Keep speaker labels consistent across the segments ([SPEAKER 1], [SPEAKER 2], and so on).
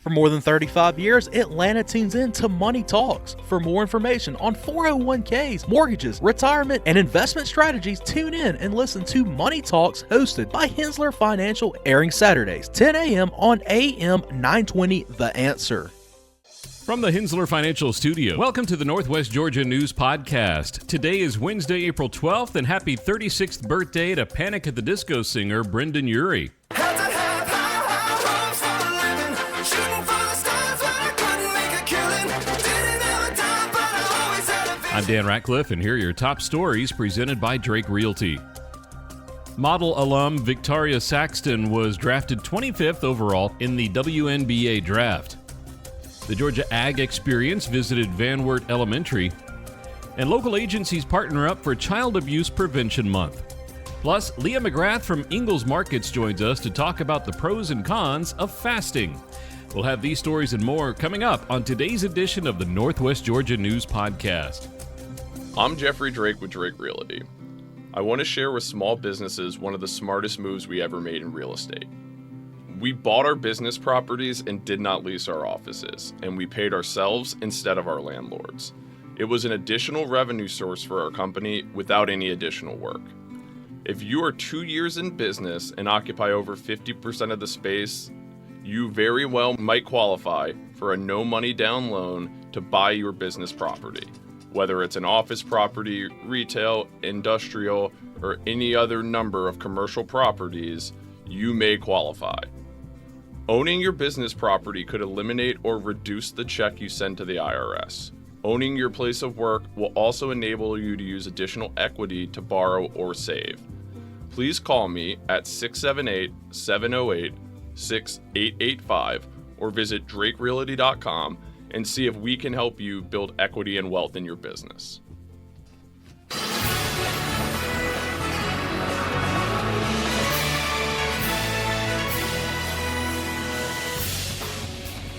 [SPEAKER 1] For more than 35 years, Atlanta tunes in to Money Talks. For more information on 401ks, mortgages, retirement, and investment strategies, tune in and listen to Money Talks hosted by Hensler Financial, airing Saturdays, 10 a.m. on AM 920 The Answer.
[SPEAKER 2] From the Hensler Financial Studio, welcome to the Northwest Georgia News Podcast. Today is Wednesday, April 12th, and happy 36th birthday to Panic at the Disco singer Brendan Urie. I'm Dan Ratcliffe, and here are your top stories presented by Drake Realty. Model alum Victaria Saxton was drafted 25th overall in the WNBA draft. The Georgia Ag Experience visited Van Wert Elementary, and local agencies partner up for Child Abuse Prevention Month. Plus, Leah McGrath from Ingles Markets joins us to talk about the pros and cons of fasting. We'll have these stories and more coming up on today's edition of the Northwest Georgia News Podcast.
[SPEAKER 3] I'm Jeffrey Drake with Drake Realty. I want to share with small businesses one of the smartest moves we ever made in real estate. We bought our business properties and did not lease our offices, and we paid ourselves instead of our landlords. It was an additional revenue source for our company without any additional work. If you are 2 years in business and occupy over 50% of the space, you very well might qualify for a no money down loan to buy your business property. Whether it's an office property, retail, industrial, or any other number of commercial properties, you may qualify. Owning your business property could eliminate or reduce the check you send to the IRS. Owning your place of work will also enable you to use additional equity to borrow or save. Please call me at 678-708-6885 or visit drakerealty.com and see if we can help you build equity and wealth in your business.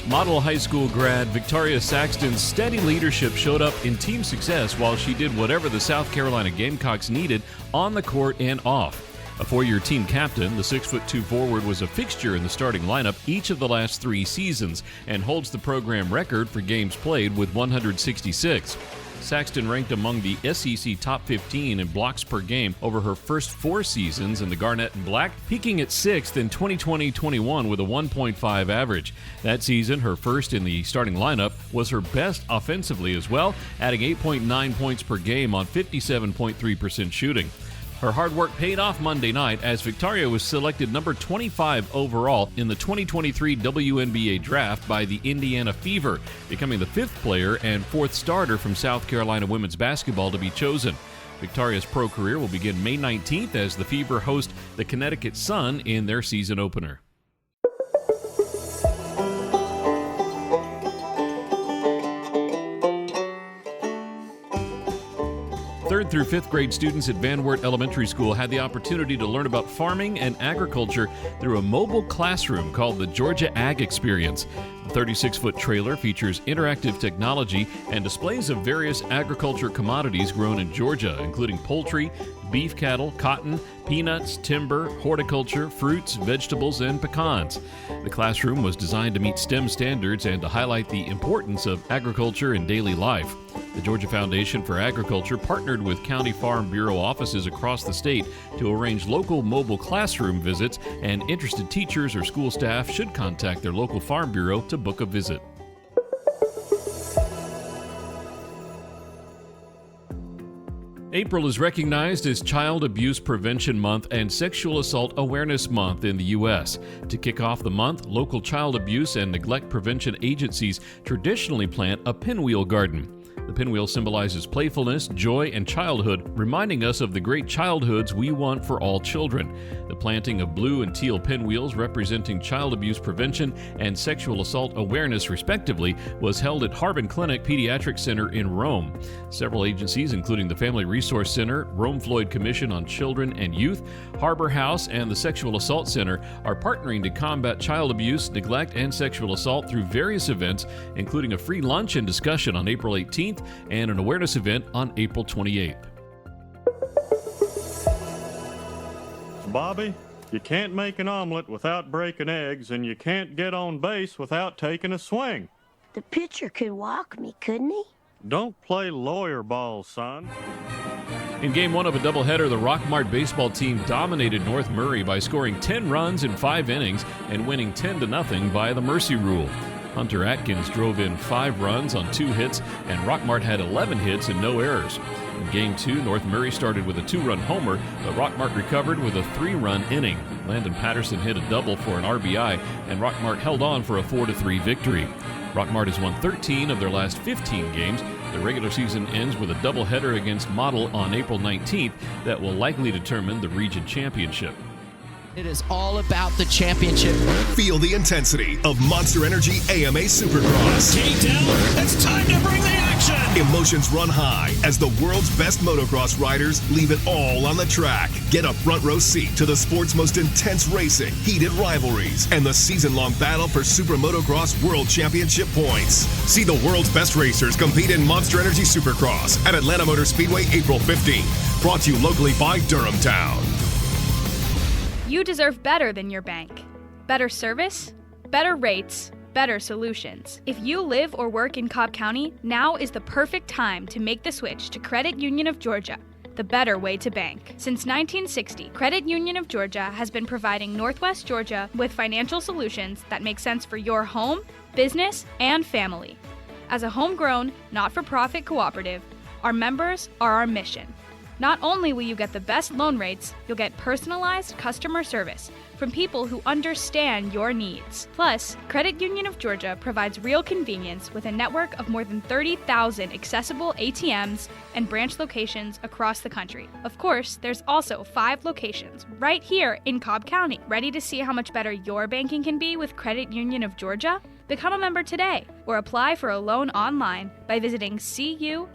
[SPEAKER 2] Model high school grad Victaria Saxton's steady leadership showed up in team success while she did whatever the South Carolina Gamecocks needed on the court and off. A four-year team captain, the 6'2" forward was a fixture in the starting lineup each of the last 3 seasons and holds the program record for games played with 166. Saxton ranked among the SEC top 15 in blocks per game over her first 4 seasons in the Garnet and Black, peaking at 6th in 2020-21 with a 1.5 average. That season, her first in the starting lineup, was her best offensively as well, adding 8.9 points per game on 57.3% shooting. Her hard work paid off Monday night as Victaria was selected number 25 overall in the 2023 WNBA draft by the Indiana Fever, becoming the 5th player and 4th starter from South Carolina women's basketball to be chosen. Victaria's pro career will begin May 19th as the Fever host the Connecticut Sun in their season opener. 3rd through 5th grade students at Van Wert Elementary School had the opportunity to learn about farming and agriculture through a mobile classroom called the Georgia Ag Experience. The 36-foot trailer features interactive technology and displays of various agriculture commodities grown in Georgia, including poultry, beef cattle, cotton, peanuts, timber, horticulture, fruits, vegetables, and pecans. The classroom was designed to meet STEM standards and to highlight the importance of agriculture in daily life. The Georgia Foundation for Agriculture partnered with County Farm Bureau offices across the state to arrange local mobile classroom visits, and interested teachers or school staff should contact their local Farm Bureau to book a visit. April is recognized as Child Abuse Prevention Month and Sexual Assault Awareness Month in the U.S. To kick off the month, local child abuse and neglect prevention agencies traditionally plant a pinwheel garden. The pinwheel symbolizes playfulness, joy, and childhood, reminding us of the great childhoods we want for all children. The planting of blue and teal pinwheels representing child abuse prevention and sexual assault awareness, respectively, was held at Harbin Clinic Pediatric Center in Rome. Several agencies, including the Family Resource Center, Rome Floyd Commission on Children and Youth, Harbor House, and the Sexual Assault Center, are partnering to combat child abuse, neglect, and sexual assault through various events, including a free lunch and discussion on April 18th and an awareness event on April 28th.
[SPEAKER 4] For Bobby, You can't make an omelet without breaking eggs, and you can't get on base without taking a swing.
[SPEAKER 5] The pitcher could walk me, couldn't he?
[SPEAKER 4] Don't play lawyer ball, son.
[SPEAKER 2] In Game 1 of a doubleheader, the Rockmart baseball team dominated North Murray by scoring 10 runs in 5 innings and winning 10-0 by the mercy rule. Hunter Atkins drove in 5 runs on 2 hits, and Rockmart had 11 hits and no errors. In Game 2, North Murray started with a 2-run homer, but Rockmart recovered with a 3-run inning. Landon Patterson hit a double for an RBI, and Rockmart held on for a 4-3 victory. Rockmart has won 13 of their last 15 games. The regular season ends with a doubleheader against Model on April 19th that will likely determine the region championship.
[SPEAKER 6] It is all about the championship.
[SPEAKER 7] Feel the intensity of Monster Energy AMA Supercross.
[SPEAKER 8] Takedown. It's time to bring the action.
[SPEAKER 7] Emotions run high as the world's best motocross riders leave it all on the track. Get a front row seat to the sport's most intense racing, heated rivalries, and the season-long battle for Super Motocross World Championship points. See the world's best racers compete in Monster Energy Supercross at Atlanta Motor Speedway April 15th. Brought to you locally by Durham Town.
[SPEAKER 9] You deserve better than your bank. Better service, better rates, better solutions. If you live or work in Cobb County, now is the perfect time to make the switch to Credit Union of Georgia, the better way to bank. Since 1960, Credit Union of Georgia has been providing Northwest Georgia with financial solutions that make sense for your home, business, and family. As a homegrown, not-for-profit cooperative, our members are our mission. Not only will you get the best loan rates, you'll get personalized customer service from people who understand your needs. Plus, Credit Union of Georgia provides real convenience with a network of more than 30,000 accessible ATMs and branch locations across the country. Of course, there's also 5 locations right here in Cobb County. Ready to see how much better your banking can be with Credit Union of Georgia? Become a member today or apply for a loan online by visiting cuofga.org.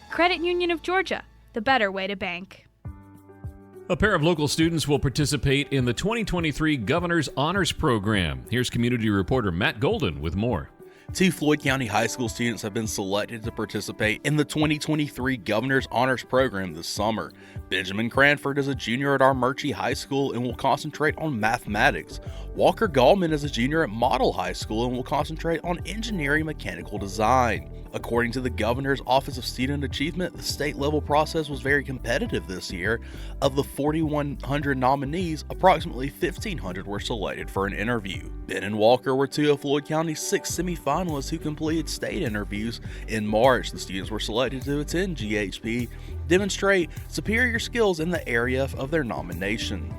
[SPEAKER 9] Credit Union of Georgia, the better way to bank.
[SPEAKER 2] A pair of local students will participate in the 2023 Governor's Honors Program. Here's community reporter Matt Golden with more.
[SPEAKER 1] 2 Floyd County high school students have been selected to participate in the 2023 Governor's Honors Program this summer. Benjamin Cranford is a junior at Armurchie High School and will concentrate on mathematics. Walker Gallman is a junior at Model High School and will concentrate on engineering mechanical design. According to the Governor's Office of Student Achievement, the state-level process was very competitive this year. Of the 4,100 nominees, approximately 1,500 were selected for an interview. Ben and Walker were 2 of Floyd County's 6 semifinalists who completed state interviews. In March, the students were selected to attend GHP, demonstrate superior skills in the area of their nomination.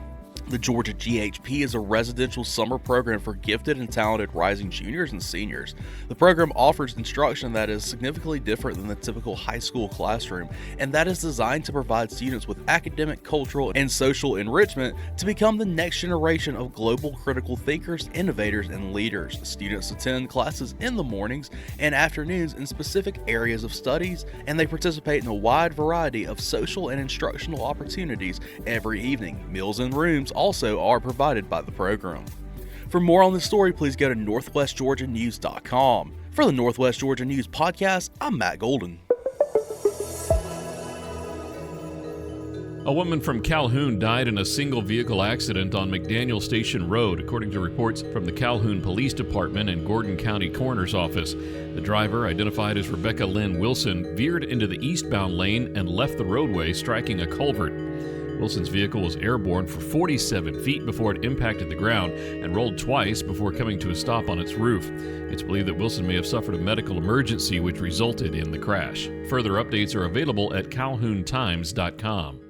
[SPEAKER 1] The Georgia GHP is a residential summer program for gifted and talented rising juniors and seniors. The program offers instruction that is significantly different than the typical high school classroom, and that is designed to provide students with academic, cultural, and social enrichment to become the next generation of global critical thinkers, innovators, and leaders. The students attend classes in the mornings and afternoons in specific areas of studies, and they participate in a wide variety of social and instructional opportunities every evening. Meals and rooms also are provided by the program. For more on this story, please go to northwestgeorgianews.com. For the Northwest Georgia News Podcast, I'm Matt Golden.
[SPEAKER 2] A woman from Calhoun died in a single vehicle accident on McDaniel Station Road, according to reports from the Calhoun Police Department and Gordon County Coroner's Office. The driver, identified as Rebecca Lynn Wilson, veered into the eastbound lane and left the roadway, striking a culvert. Wilson's vehicle was airborne for 47 feet before it impacted the ground and rolled twice before coming to a stop on its roof. It's believed that Wilson may have suffered a medical emergency which resulted in the crash. Further updates are available at calhountimes.com.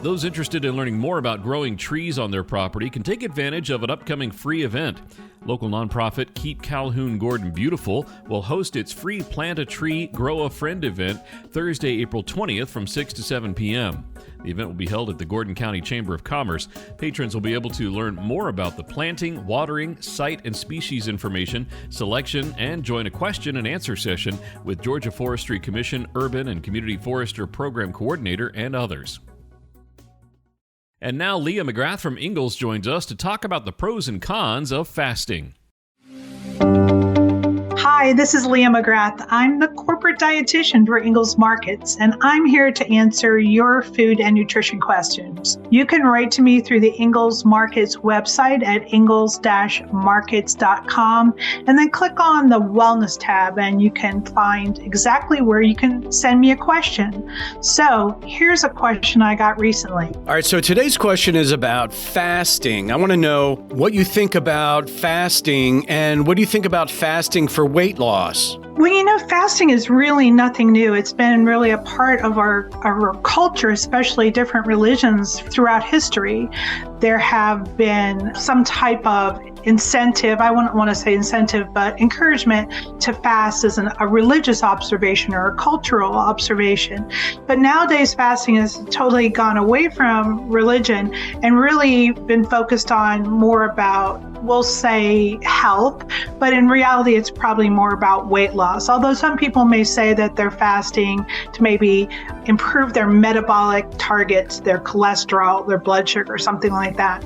[SPEAKER 2] Those interested in learning more about growing trees on their property can take advantage of an upcoming free event. Local nonprofit Keep Calhoun Gordon Beautiful will host its free Plant a Tree, Grow a Friend event Thursday, April 20th from 6 to 7 p.m. The event will be held at the Gordon County Chamber of Commerce. Patrons will be able to learn more about the planting, watering, site and species information, selection, and join a question and answer session with Georgia Forestry Commission Urban and Community Forester Program Coordinator and others. And now Leah McGrath from Ingles joins us to talk about the pros and cons of fasting.
[SPEAKER 10] Hi, this is Leah McGrath. I'm the corporate dietitian for Ingles Markets, and I'm here to answer your food and nutrition questions. You can write to me through the Ingles Markets website at ingles-markets.com, and then click on the Wellness tab, and you can find exactly where you can send me a question. So here's a question I got recently.
[SPEAKER 11] All right, so today's question is about fasting. I want to know what you think about fasting, and what do you think about fasting for weight loss?
[SPEAKER 10] Well, fasting is really nothing new. It's been really a part of our culture, especially different religions throughout history. There have been some type of incentive, I wouldn't want to say incentive, but encouragement to fast as a religious observation or a cultural observation. But nowadays, fasting has totally gone away from religion and really been focused on more about, we'll say, health, but in reality, it's probably more about weight loss. Although some people may say that they're fasting to maybe improve their metabolic targets, their cholesterol, their blood sugar, something like that.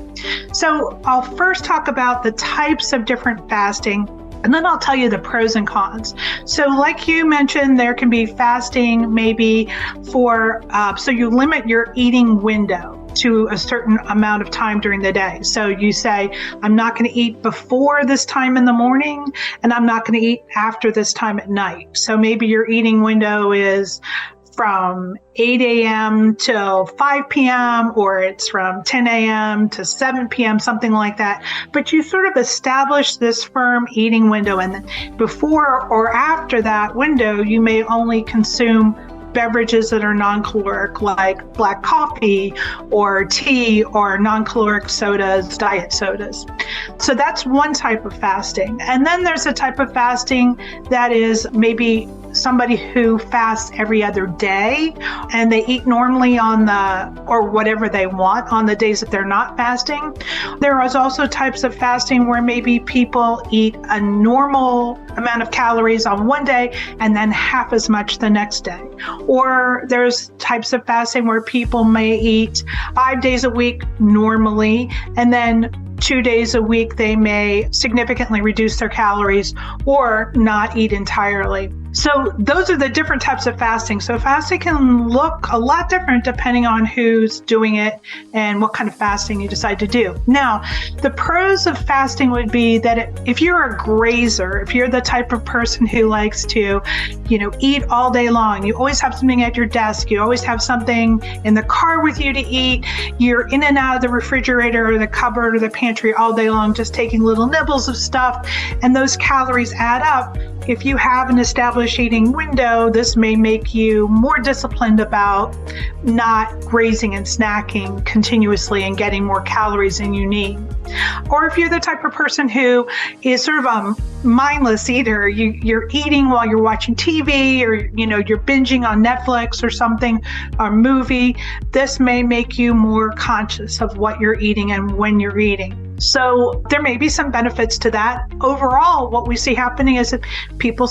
[SPEAKER 10] So I'll first talk about the types of different fasting, and then I'll tell you the pros and cons. So like you mentioned, there can be fasting maybe for, so you limit your eating window to a certain amount of time during the day. So you say, I'm not going to eat before this time in the morning, and I'm not going to eat after this time at night. So maybe your eating window is from 8 a.m. till 5 p.m., or it's from 10 a.m. to 7 p.m., something like that. But you sort of establish this firm eating window, and then before or after that window, you may only consume beverages that are non-caloric, like black coffee or tea, or non-caloric sodas, diet sodas. So that's one type of fasting. And then there's a type of fasting that is maybe somebody who fasts every other day, and they eat normally or whatever they want on the days that they're not fasting. There is also types of fasting where maybe people eat a normal amount of calories on one day and then half as much the next day. Or there's types of fasting where people may eat 5 days a week normally, and then 2 days a week they may significantly reduce their calories or not eat entirely. So those are the different types of fasting. So fasting can look a lot different depending on who's doing it and what kind of fasting you decide to do. Now, the pros of fasting would be that if you're a grazer, if you're the type of person who likes to, eat all day long, you always have something at your desk, you always have something in the car with you to eat, you're in and out of the refrigerator or the cupboard or the pantry all day long, just taking little nibbles of stuff, and those calories add up. If you have an established eating window, this may make you more disciplined about not grazing and snacking continuously and getting more calories than you need. Or if you're the type of person who is sort of a mindless eater, you're eating while you're watching TV, or you're binging on Netflix or something, or movie, this may make you more conscious of what you're eating and when you're eating. So there may be some benefits to that. Overall, what we see happening is that people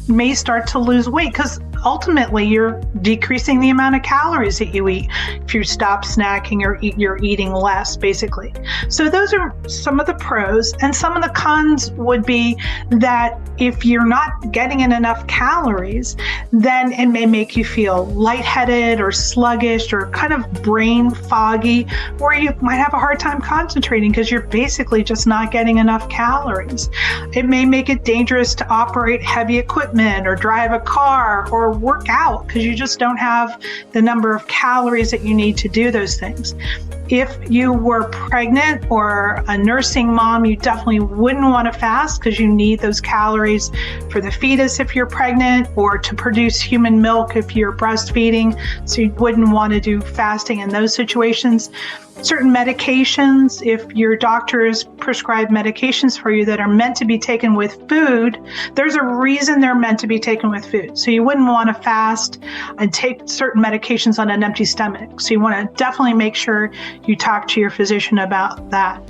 [SPEAKER 10] may start to lose weight, because ultimately you're decreasing the amount of calories that you eat if you stop snacking or you're eating less, basically. So those are some of the pros, and some of the cons would be that if you're not getting in enough calories, then it may make you feel lightheaded or sluggish or kind of brain foggy, or you might have a hard time concentrating because you're basically just not getting enough calories. It may make it dangerous to operate heavy equipment or drive a car or work out because you just don't have the number of calories that you need to do those things. If you were pregnant or a nursing mom, you definitely wouldn't want to fast because you need those calories for the fetus if you're pregnant, or to produce human milk if you're breastfeeding. So you wouldn't want to do fasting in those situations. Certain medications, if your doctor has prescribed medications for you that are meant to be taken with food, there's a reason they're meant to be taken with food. So you wouldn't want to fast and take certain medications on an empty stomach. So you want to definitely make sure you talk to your physician about that.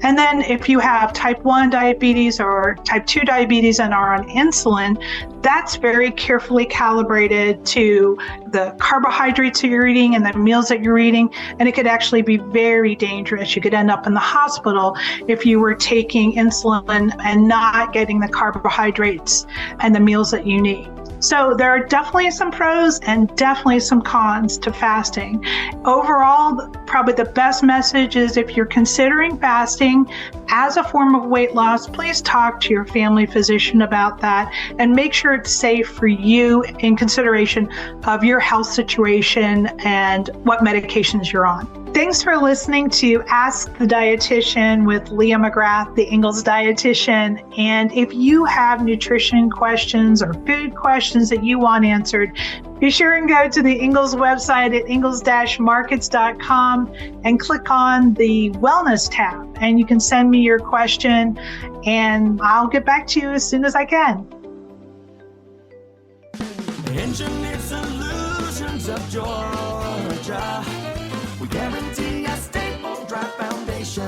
[SPEAKER 10] And then if you have type 1 diabetes or type 2 diabetes and are on insulin, that's very carefully calibrated to the carbohydrates that you're eating and the meals that you're eating. And it could actually be very dangerous. You could end up in the hospital if you were taking insulin and not getting the carbohydrates and the meals that you need. So there are definitely some pros and definitely some cons to fasting. Overall, probably the best message is if you're considering fasting as a form of weight loss, please talk to your family physician about that and make sure it's safe for you in consideration of your health situation and what medications you're on. Thanks for listening to Ask the Dietitian with Leah McGrath, the Ingles dietitian. And if you have nutrition questions or food questions that you want answered, be sure and go to the Ingles website at ingles-markets.com and click on the Wellness tab. And you can send me your question and I'll get back to you as soon as I can.
[SPEAKER 8] Engineered Solutions of Georgia. We guarantee a stable, dry foundation.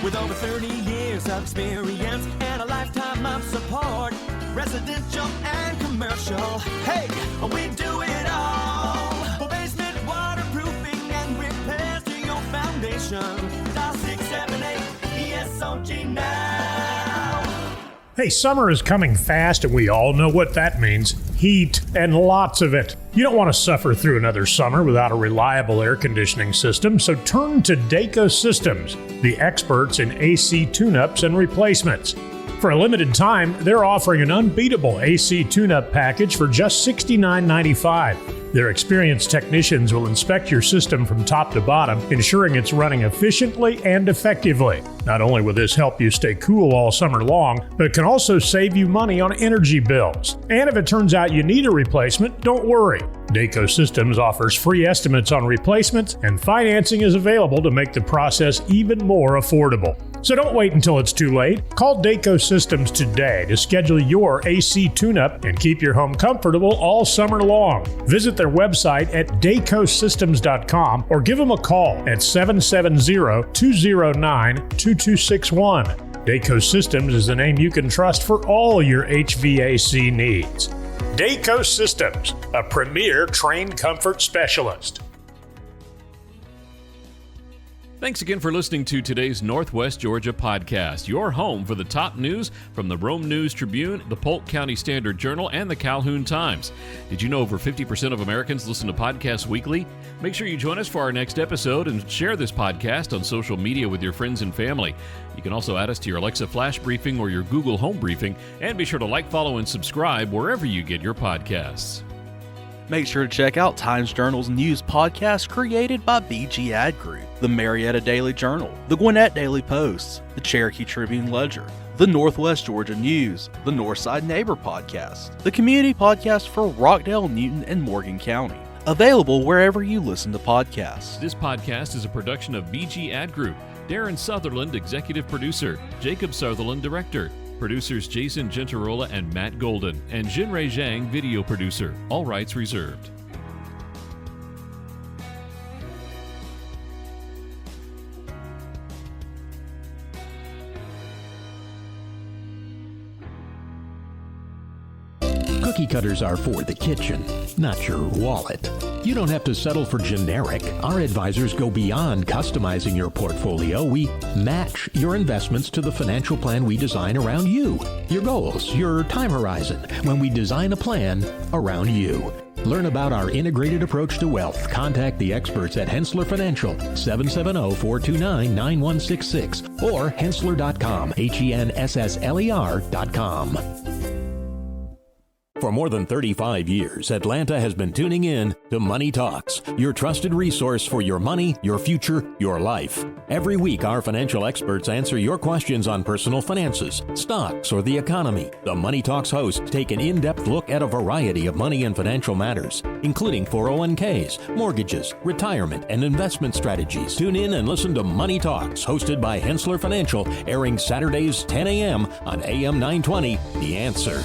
[SPEAKER 8] With over 30 years of experience and a lifetime of support, residential and commercial. Hey, we do it all. For basement waterproofing and repairs to your foundation. Dial 678 ESOG now.
[SPEAKER 12] Hey, summer is coming fast, and we all know what that means. Heat, and lots of it. You don't want to suffer through another summer without a reliable air conditioning system, so turn to Dayco Systems, the experts in AC tune-ups and replacements. For a limited time, they're offering an unbeatable AC tune-up package for just $69.95. Their experienced technicians will inspect your system from top to bottom, ensuring it's running efficiently and effectively. Not only will this help you stay cool all summer long, but it can also save you money on energy bills. And if it turns out you need a replacement, don't worry. Dayco Systems offers free estimates on replacements, and financing is available to make the process even more affordable. So don't wait until it's too late. Call Dayco Systems today to schedule your AC tune-up and keep your home comfortable all summer long. Visit their website at daycosystems.com or give them a call at 770-209-2261. Dayco Systems is the name you can trust for all your HVAC needs. Dayco Systems, a premier trained comfort specialist.
[SPEAKER 2] Thanks again for listening to today's Northwest Georgia podcast, your home for the top news from the Rome News-Tribune, the Polk County Standard-Journal, and the Calhoun Times. Did you know over 50% of Americans listen to podcasts weekly? Make sure you join us for our next episode and share this podcast on social media with your friends and family. You can also add us to your Alexa Flash Briefing or your Google Home Briefing, and be sure to like, follow, and subscribe wherever you get your podcasts.
[SPEAKER 1] Make sure to check out Times Journal's news podcast created by BG Ad Group, the Marietta Daily Journal, the Gwinnett Daily Post, the Cherokee Tribune Ledger, the Northwest Georgia News, the Northside Neighbor Podcast, the community podcast for Rockdale, Newton, and Morgan County. Available wherever you listen to podcasts.
[SPEAKER 2] This podcast is a production of BG Ad Group. Darren Sutherland, executive producer. Jacob Sutherland, director. Producers Jason Gentarola and Matt Golden, and Jinrei Zhang, video producer. All rights reserved.
[SPEAKER 13] Cookie cutters are for the kitchen, not your wallet. You don't have to settle for generic. Our advisors go beyond customizing your portfolio. We match your investments to the financial plan we design around you, your goals, your time horizon, when we design a plan around you. Learn about our integrated approach to wealth. Contact the experts at Hensler Financial, 770-429-9166, or hensler.com, HENSSLER.com. For more than 35 years, Atlanta has been tuning in to Money Talks, your trusted resource for your money, your future, your life. Every week, our financial experts answer your questions on personal finances, stocks, or the economy. The Money Talks hosts take an in-depth look at a variety of money and financial matters, including 401ks, mortgages, retirement, and investment strategies. Tune in and listen to Money Talks, hosted by Hensler Financial, airing Saturdays 10 a.m. on AM 920, The Answer.